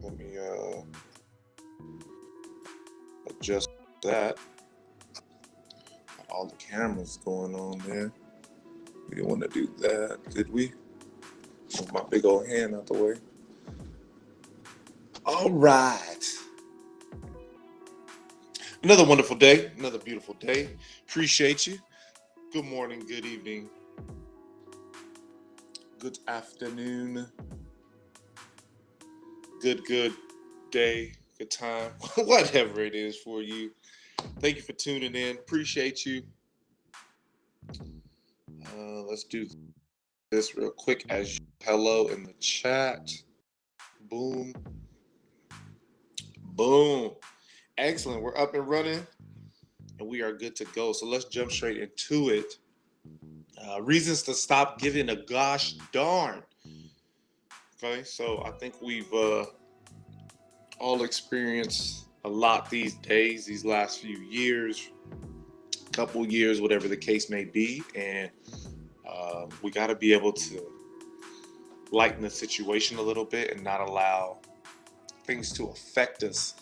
Let me adjust that. All the cameras going on there. We didn't want to do that, did we? Move my big old hand out the way. All right. Another wonderful day, another beautiful day. Appreciate you. Good morning, good evening, good afternoon, good day, good time, whatever it is for you. Thank you for tuning in. Appreciate you. Let's do this real quick as hello in the chat. Boom. Boom. Excellent. We're up and running and we are good to go. So let's jump straight into it. Reasons to stop giving a gosh darn. Okay, so I think we've all experienced a lot these days, these last few years, couple years, whatever the case may be. And we got to be able to lighten the situation a little bit and not allow things to affect us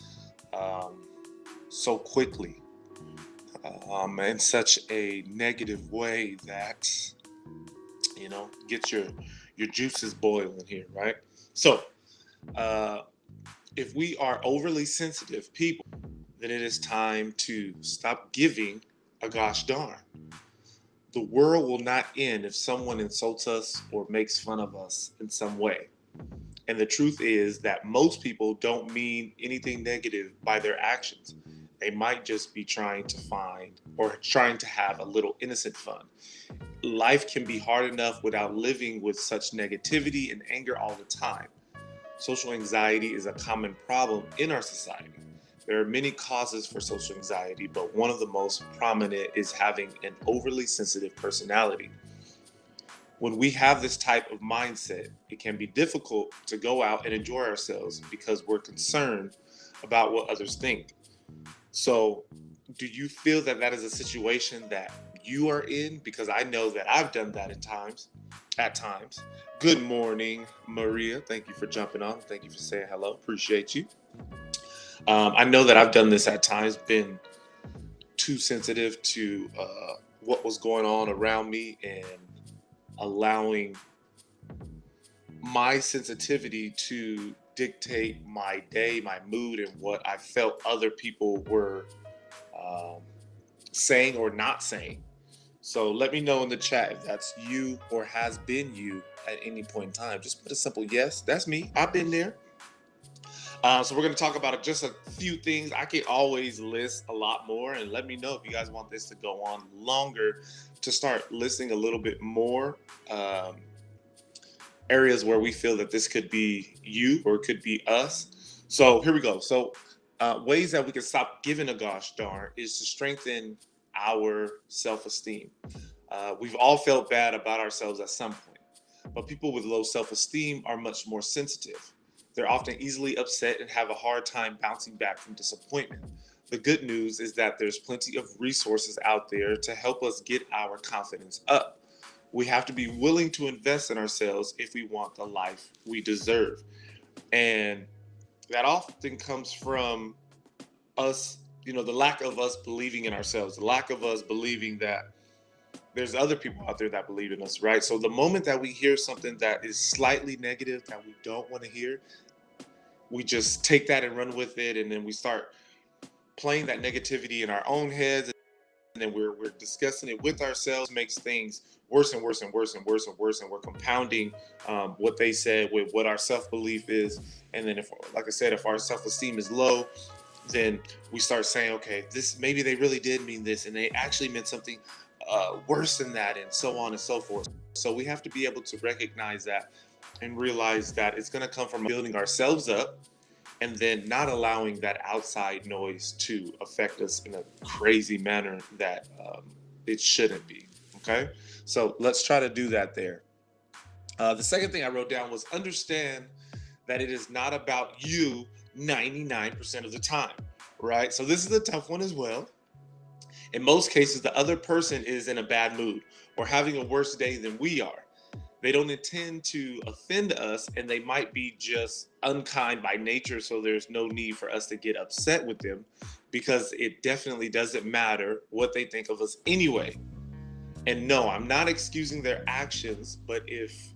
so quickly in such a negative way that, you know, gets your juices boiling here, right? So if we are overly sensitive people, then it is time to stop giving a gosh darn. The world will not end if someone insults us or makes fun of us in some way. And the truth is that most people don't mean anything negative by their actions. They might just be trying to find or trying to have a little innocent fun. Life can be hard enough without living with such negativity and anger all the time. Social anxiety is a common problem in our society. There are many causes for social anxiety, but one of the most prominent is having an overly sensitive personality. When we have this type of mindset, it can be difficult to go out and enjoy ourselves because we're concerned about what others think. So, do you feel that that is a situation that you are in? Because I know that I've done that at times. Good morning, Maria. Thank you for jumping on. Thank you for saying hello. Appreciate you. I know that I've done this at times, been too sensitive to what was going on around me and allowing my sensitivity to dictate my day, my mood, and what I felt other people were um, saying or not saying. So let me know in the chat if that's you or has been you at any point in time. Just put a simple yes. That's me. I've been there. So we're going to talk about just a few things. I can always list a lot more, and let me know if you guys want this to go on longer to start listing a little bit more areas where we feel that this could be you or it could be us. So here we go. So ways that we can stop giving a gosh darn is to strengthen our self-esteem. We've all felt bad about ourselves at some point, but people with low self-esteem are much more sensitive. They're often easily upset and have a hard time bouncing back from disappointment. The good news is that there's plenty of resources out there to help us get our confidence up. We have to be willing to invest in ourselves if we want the life we deserve. And that often comes from us, you know, the lack of us believing in ourselves, the lack of us believing that there's other people out there that believe in us, right? So the moment that we hear something that is slightly negative that we don't want to hear, we just take that and run with it, and then we start playing that negativity in our own heads, and then we're discussing it with ourselves. Makes things worse and worse and worse and worse and worse, and we're compounding what they said with what our self-belief is. And then if, like I said, if our self-esteem is low, then we start saying, okay, this, maybe they really did mean this and they actually meant something worse than that, and so on and so forth. So we have to be able to recognize that and realize that it's going to come from building ourselves up and then not allowing that outside noise to affect us in a crazy manner that it shouldn't be. Okay, so let's try to do that there. The second thing I wrote down was understand that it is not about you 99% of the time, right? So this is a tough one as well. In most cases, the other person is in a bad mood or having a worse day than we are. They don't intend to offend us, and they might be just unkind by nature. So there's no need for us to get upset with them, because it definitely doesn't matter what they think of us anyway. And no, I'm not excusing their actions, but if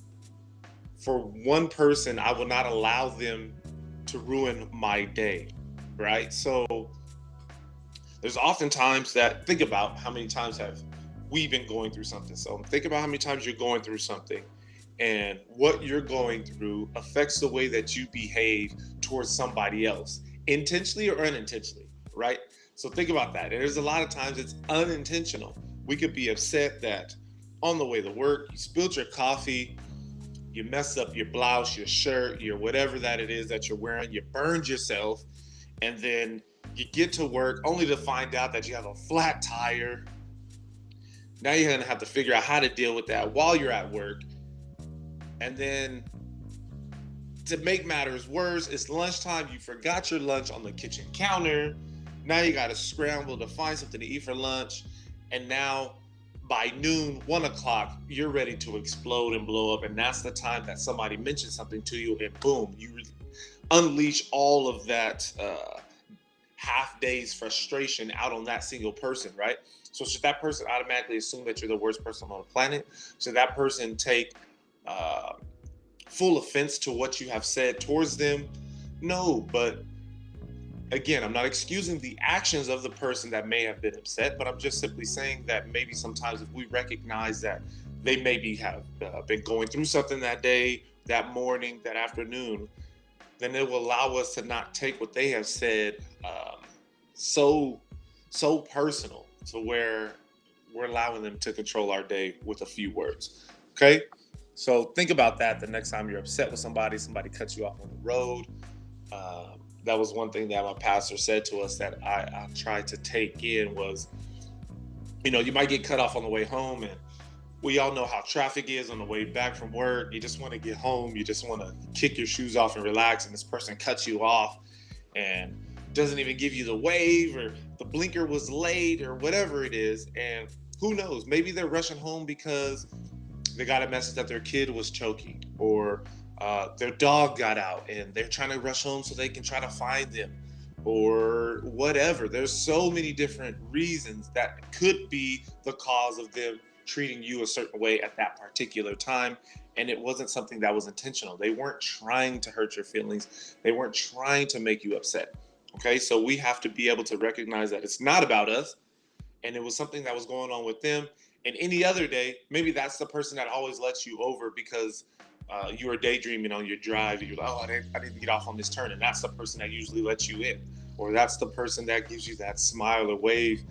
for one person, I will not allow them to ruin my day, right? So there's often times that, think about how many times have we been going through something. So think about how many times you're going through something, and what you're going through affects the way that you behave towards somebody else, intentionally or unintentionally, right? So think about that. And there's a lot of times it's unintentional. We could be upset that on the way to work, you spilled your coffee, you mess up your blouse, your shirt, your whatever that it is that you're wearing, you burned yourself, and then you get to work only to find out that you have a flat tire. Now you're gonna have to figure out how to deal with that while you're at work. And then to make matters worse, it's lunchtime. You forgot your lunch on the kitchen counter. Now you gotta scramble to find something to eat for lunch. And now by noon, 1 o'clock, you're ready to explode and blow up. And that's the time that somebody mentions something to you, and boom, you unleash all of that half day's frustration out on that single person, right? So should that person automatically assume that you're the worst person on the planet? Should that person take uh, full offense to what you have said towards them? No, but again, I'm not excusing the actions of the person that may have been upset, but I'm just simply saying that maybe sometimes if we recognize that they maybe have been going through something that day, that morning, that afternoon, then it will allow us to not take what they have said so personal, to where we're allowing them to control our day with a few words. Okay, so think about that the next time you're upset with somebody cuts you off on the road. That was one thing that my pastor said to us that I tried to take in was, you might get cut off on the way home, and we all know how traffic is on the way back from work. You just want to get home. You just want to kick your shoes off and relax. And this person cuts you off and doesn't even give you the wave, or the blinker was late, or whatever it is. And who knows? Maybe they're rushing home because they got a message that their kid was choking, or their dog got out and they're trying to rush home so they can try to find them, or whatever. There's so many different reasons that could be the cause of them treating you a certain way at that particular time. And it wasn't something that was intentional. They weren't trying to hurt your feelings. They weren't trying to make you upset. Okay, so we have to be able to recognize that it's not about us, and it was something that was going on with them. And any other day, maybe that's the person that always lets you over because you were daydreaming on your drive. You're like, oh, I didn't get off on this turn. And that's the person that usually lets you in. Or that's the person that gives you that smile or wave.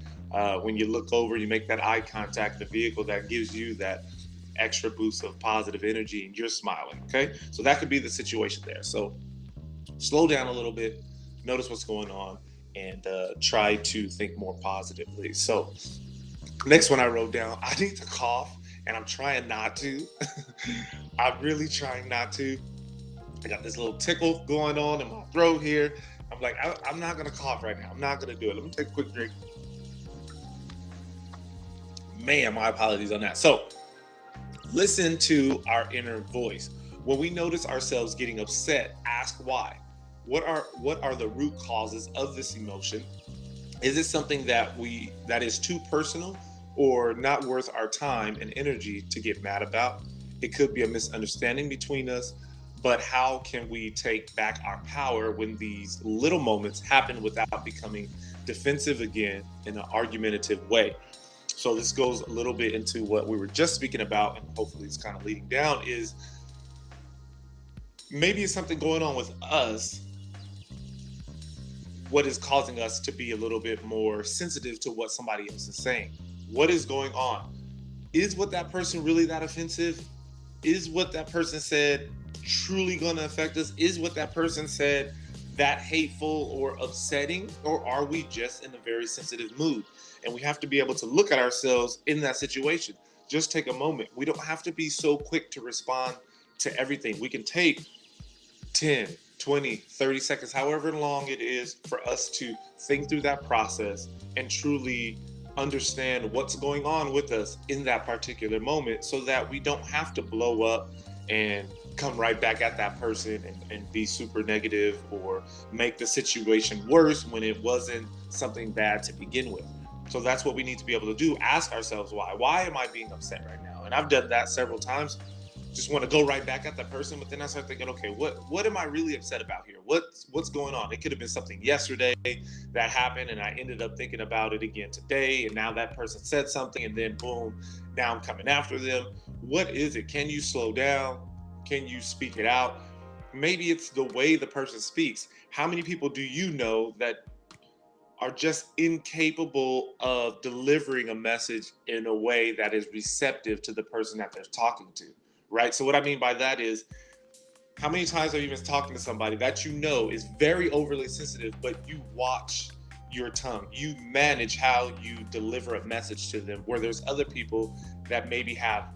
When you look over, you make that eye contact, the vehicle that gives you that extra boost of positive energy, and you're smiling. Okay. So that could be the situation there. So slow down a little bit, notice what's going on, and try to think more positively. So next one I wrote down, I need to cough, and I'm trying not to. I'm really trying not to. I got this little tickle going on in my throat here. I'm like, I'm not going to cough right now. I'm not going to do it. Let me take a quick drink. Man, my apologies on that. So listen to our inner voice. When we notice ourselves getting upset, ask why. What are the root causes of this emotion? Is it something that is too personal or not worth our time and energy to get mad about? It could be a misunderstanding between us, but how can we take back our power when these little moments happen without becoming defensive again in an argumentative way? So this goes a little bit into what we were just speaking about, and hopefully it's kind of leading down, is maybe it's something going on with us, what is causing us to be a little bit more sensitive to what somebody else is saying. What is going on? Is what that person really that offensive? Is what that person said truly going to affect us? Is what that person said that hateful or upsetting? Or are we just in a very sensitive mood? And we have to be able to look at ourselves in that situation. Just take a moment. We don't have to be so quick to respond to everything. We can take 10, 20, 30 seconds, however long it is, for us to think through that process and truly understand what's going on with us in that particular moment so that we don't have to blow up and come right back at that person and be super negative or make the situation worse when it wasn't something bad to begin with. So that's what we need to be able to do. Ask ourselves why. Why am I being upset right now? And I've done that several times. Just want to go right back at that person, but then I start thinking, okay, what am I really upset about here? What's going on? It could have been something yesterday that happened, and I ended up thinking about it again today, and now that person said something, and then boom, now I'm coming after them. What is it? Can you slow down? Can you speak it out? Maybe it's the way the person speaks. How many people do you know that are just incapable of delivering a message in a way that is receptive to the person that they're talking to, right? So what I mean by that is, how many times have you been talking to somebody that you know is very overly sensitive, but you watch your tongue, you manage how you deliver a message to them, where there's other people that maybe have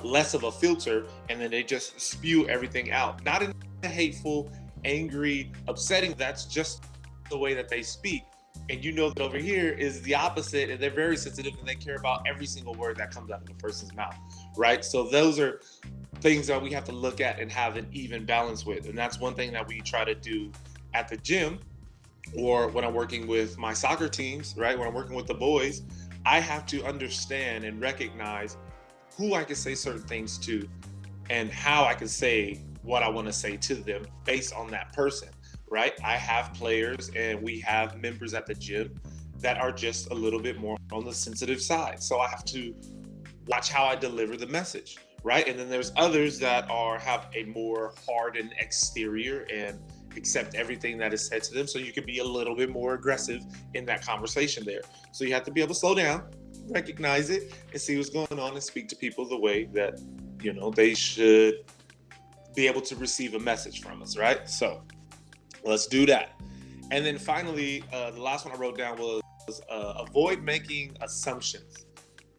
less of a filter, and then they just spew everything out, not in a hateful, angry, upsetting. That's just the way that they speak. And you know that over here is the opposite, and they're very sensitive and they care about every single word that comes out of a person's mouth, right? So those are things that we have to look at and have an even balance with. And that's one thing that we try to do at the gym, or when I'm working with my soccer teams, right? When I'm working with the boys, I have to understand and recognize who I can say certain things to and how I can say what I want to say to them based on that person, right? I have players and we have members at the gym that are just a little bit more on the sensitive side. So I have to watch how I deliver the message, right? And then there's others that have a more hardened exterior and accept everything that is said to them. So you can be a little bit more aggressive in that conversation there. So you have to be able to slow down, recognize it, and see what's going on and speak to people the way that, they should be able to receive a message from us, right? So let's do that. And then finally, the last one I wrote down was avoid making assumptions,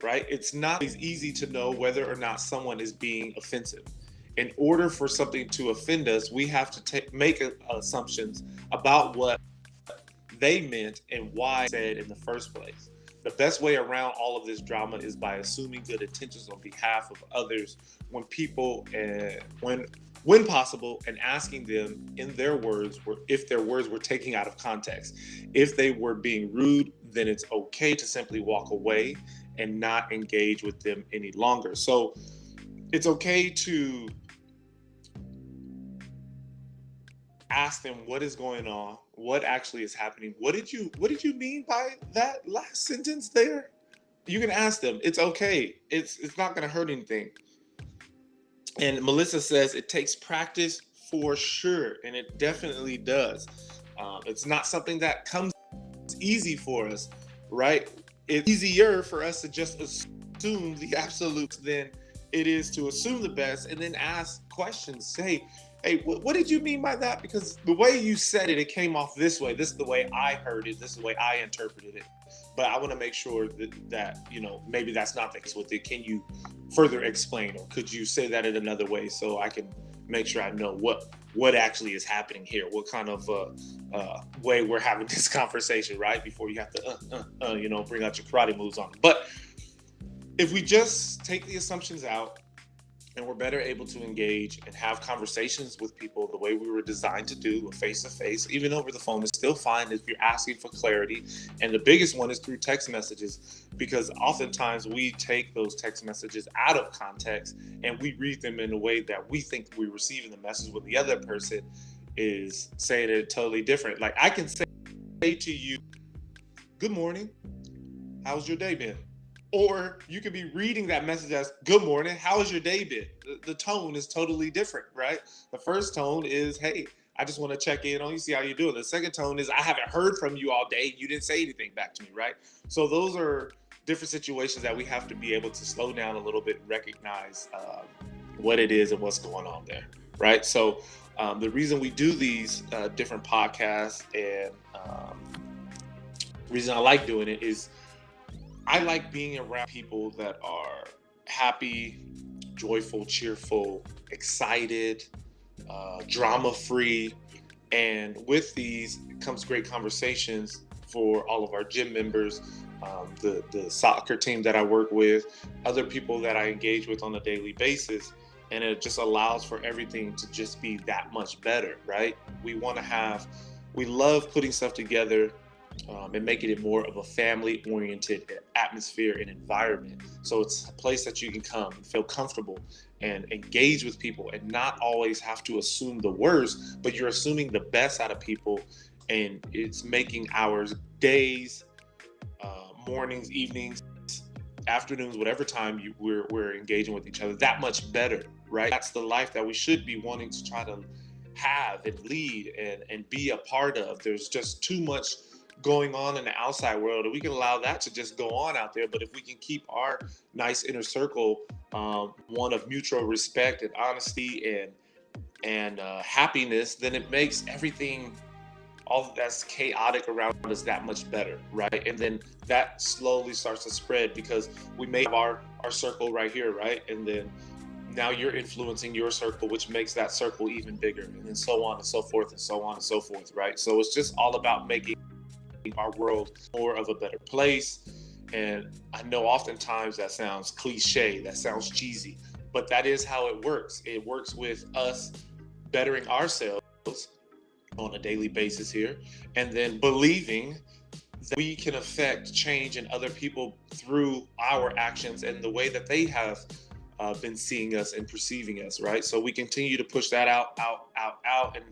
right? It's not as easy to know whether or not someone is being offensive. In order for something to offend us, we have to make assumptions about what they meant and why they said in the first place. The best way around all of this drama is by assuming good intentions on behalf of others when people, when possible, and asking them in their words, if their words were taken out of context. If they were being rude, then it's okay to simply walk away and not engage with them any longer. So it's okay to ask them what is going on, what actually is happening. What did you mean by that last sentence there? You can ask them. It's okay. It's not going to hurt anything. And Melissa says it takes practice for sure, and it definitely does. It's not something that comes easy for us, right? It's easier for us to just assume the absolutes than it is to assume the best and then ask questions. Say, hey, what did you mean by that? Because the way you said it, it came off this way. This is the way I heard it. This is the way I interpreted it. But I want to make sure that maybe that's not the case with it. Can you further explain, or could you say that in another way so I can make sure I know what actually is happening here? What kind of way we're having this conversation, right? Before you have to, bring out your karate moves on them. But if we just take the assumptions out, and we're better able to engage and have conversations with people the way we were designed to do, face-to-face, even over the phone is still fine if you're asking for clarity. And the biggest one is through text messages, because oftentimes we take those text messages out of context and we read them in a way that we think we're receiving the message when the other person is saying it totally different. Like I can say to you, good morning, how's your day been? Or you could be reading that message as, good morning, how has your day been? The tone is totally different, right? The first tone is, hey, I just want to check in on you, see how you're doing. The second tone is, I haven't heard from you all day. You didn't say anything back to me, right? So those are different situations that we have to be able to slow down a little bit and recognize what it is and what's going on there, right? So the reason we do these different podcasts and reason I like doing it is I like being around people that are happy, joyful, cheerful, excited, drama-free. And with these comes great conversations for all of our gym members, the soccer team that I work with, other people that I engage with on a daily basis. And it just allows for everything to just be that much better, right? We love putting stuff together and making it more of a family-oriented atmosphere and environment. So it's a place that you can come and feel comfortable and engage with people and not always have to assume the worst, but you're assuming the best out of people. And it's making our days, mornings, evenings, afternoons, whatever time we're engaging with each other, that much better, right? That's the life that we should be wanting to try to have and lead and be a part of. There's just too much going on in the outside world, and we can allow that to just go on out there. But if we can keep our nice inner circle one of mutual respect and honesty and happiness, then it makes everything, all that's chaotic around us, that much better, right? And then that slowly starts to spread because we may have our circle right here, right? And then now you're influencing your circle, which makes that circle even bigger, and then so on and so forth and so on and so forth, right? So it's just all about making our world more of a better place. And I know oftentimes that sounds cliche, that sounds cheesy, but that is how it works. It works with us bettering ourselves on a daily basis here, and then believing that we can affect change in other people through our actions and the way that they have been seeing us and perceiving us, right? So we continue to push that out, and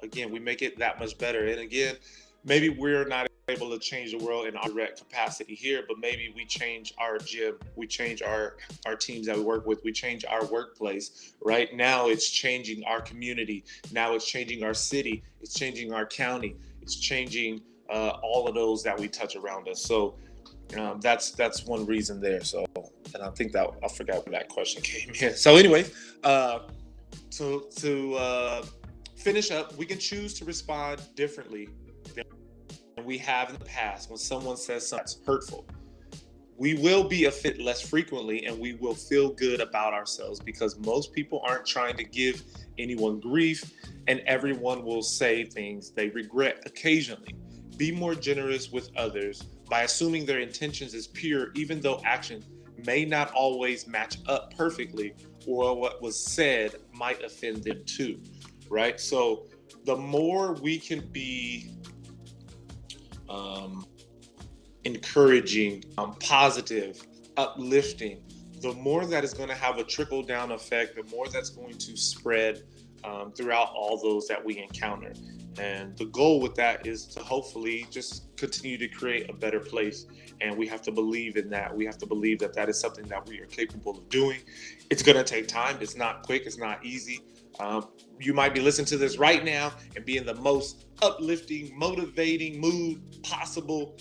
again, we make it that much better. And again, maybe we're not able to change the world in our direct capacity here, but maybe we change our gym, we change our teams that we work with, we change our workplace, right? Now it's changing our community. Now it's changing our city. It's changing our county. It's changing all of those that we touch around us. So that's one reason there. So, and I think that I forgot where that question came in. So anyway, to finish up, we can choose to respond differently than we have in the past when someone says something that's hurtful. We will be offended less frequently, and we will feel good about ourselves because most people aren't trying to give anyone grief, and everyone will say things they regret occasionally. Be more generous with others by assuming their intentions is pure, even though action may not always match up perfectly, or what was said might offend them too, right? So the more we can be encouraging, positive, uplifting, the more that is going to have a trickle down effect, the more that's going to spread throughout all those that we encounter. And the goal with that is to hopefully just continue to create a better place. And we have to believe in that. We have to believe that that is something that we are capable of doing. It's going to take time. It's not quick. It's not easy. You might be listening to this right now and be in the most uplifting, motivating mood possible.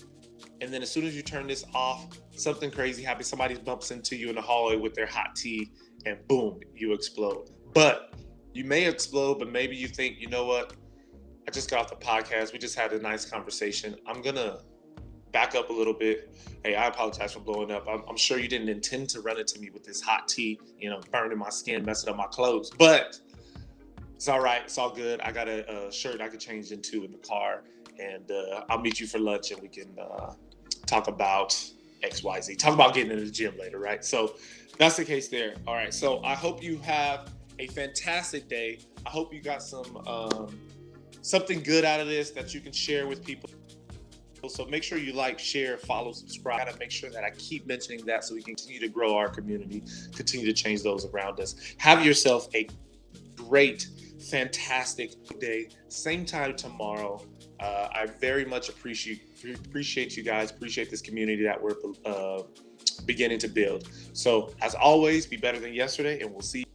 And then as soon as you turn this off, something crazy happens. Somebody bumps into you in the hallway with their hot tea and boom, you explode. But you may explode, but maybe you think, you know what? I just got off the podcast. We just had a nice conversation. I'm going to back up a little bit. Hey, I apologize for blowing up. I'm sure you didn't intend to run into me with this hot tea, burning my skin, messing up my clothes. But it's all right. It's all good. I got a shirt I could change into in the car. And I'll meet you for lunch and we can talk about XYZ. Talk about getting into the gym later, right? So that's the case there. All right. So I hope you have a fantastic day. I hope you got something good out of this that you can share with people. So make sure you like, share, follow, subscribe. I gotta make sure that I keep mentioning that so we can continue to grow our community, continue to change those around us. Have yourself a great, fantastic day. Same time tomorrow. I very much appreciate you guys, appreciate this community that we're beginning to build. So as always, be better than yesterday, and we'll see you.